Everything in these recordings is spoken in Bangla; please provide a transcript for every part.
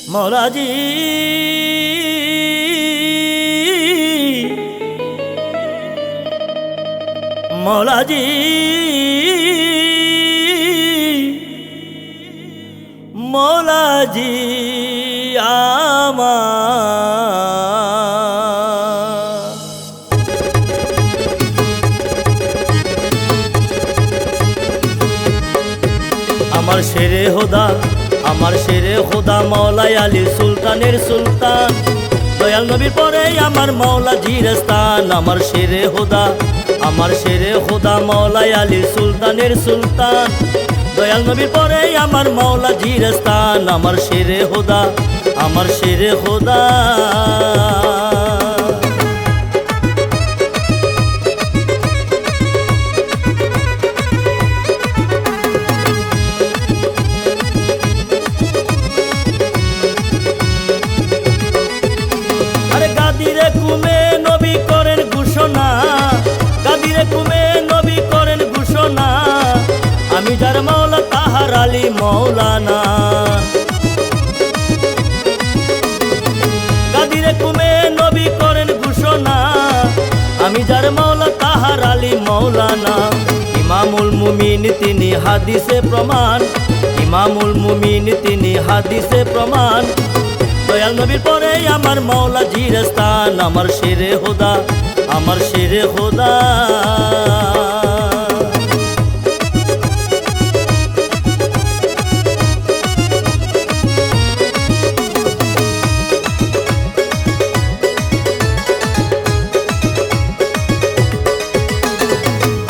মৌলাজি মৌলাজি মৌলাজি আমার শেরে খোদা আমার শেরে খোদা মৌলাই আলী সুলতানের সুলতান দয়াল নবীর পরে আমার মৌলাজির স্থান আমার শেরে খোদা আমার শেরে খোদা মৌলাই আলী সুলতানের সুলতান দয়াল নবীর পরে আমার মৌলাজির স্থান আমার শেরে খোদা আমার শেরে খোদা গাদিরে কুমে নবী করেন ঘোষণা গাদিরে কুমে নবী করেন ঘোষণা আমি যার মৌলা তাহার আলী মৌলানা গাদিরে কুমে নবী করেন ঘোষণা আমি যার মৌলা তাহার আলী মৌলানা ইমামুল মুমিন তিনি হাদিসে প্রমাণ ইমামুল মুমিন তিনি হাদিসে প্রমাণ দয়াল নবীর পরে আমার মৌলাজির স্থান আমার শেরে খোদা আমার শেরে খোদা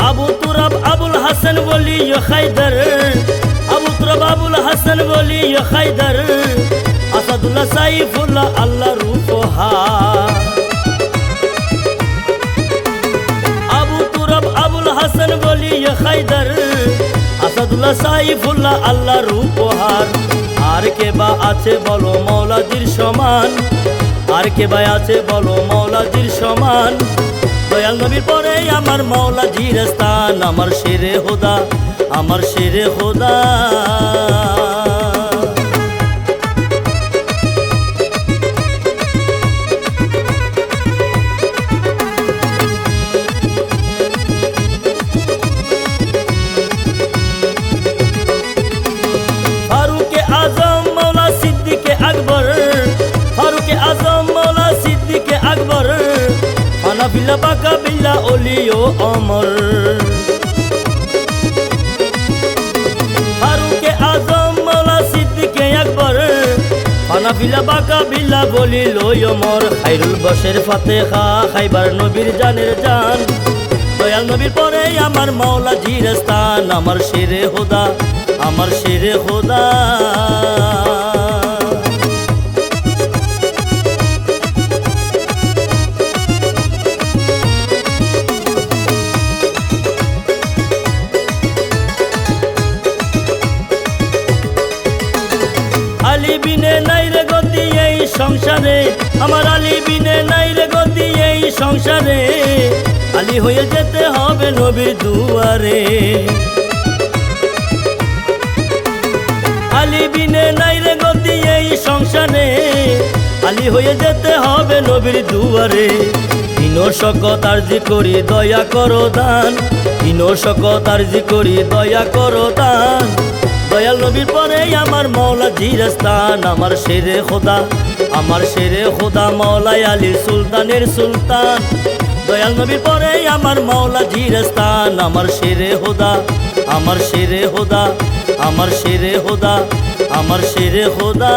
আবু তুরাব আবুল হাসান বলি খাইদার আবু তুরাব আবুল হাসান বলি খাইদার আসাদুল্লাহ সাইফুল্লাহ আল্লাহ রূপহার আবু তুরাব আবুল হাসান বলি খাইদার আসাদুল্লাহ সাইফুল্লাহ আল্লাহ রূপহার আর কে বা আছে বলো মৌলাজির সমান আর কে বা আছে বলো মৌলাজির সমান দয়াল নবীর পরে আমার মৌলাজির স্থান আমার শেরে খোদা আমার শেরে খোদা ফারুকে আজম মৌলা সিদ্দিকে আকবর ফারুকে আজম মৌলা সিদ্দিকে আকবর হানাফিল্লাহ বাকাবিল্লাহ ওলি ও অমর ফারুকে আজম মৌলা সিদ্দিকে আকবর হানাফিল্লাহ বাকাবিল্লাহ বলি লই অমর খায়রুল বশের ফাতেহা খাইবার নবীর জানের জান দয়াল নবীর পরে আমার মৌলাজির স্থান আমার শেরে খোদা আমার শেরে খোদা আলী বিনে নাই রে গতি এই সংসারে আমার আলী বিনে নাই রে গতি এই সংসারে আলী হয়ে যেতে হবে নবীর দুয়ারে আলী বিনে নাই রে গতি এই সংসারে আলী হয়ে যেতে হবে নবীর দুয়ারে তিনো শকত আরজি করি দয়া করো দান তিনো শকত আরজি করি দয়া করো দান দয়াল নবীর পরে আমার মৌলাজির স্থান আমার শেরে খোদা আমার শেরে খোদা মৌলাই আলী সুলতানের সুলতান দয়াল নবীর পরে আমার মৌলাজির স্থান আমার শেরে খোদা আমার শেরে খোদা আমার শেরে খোদা আমার শেরে খোদা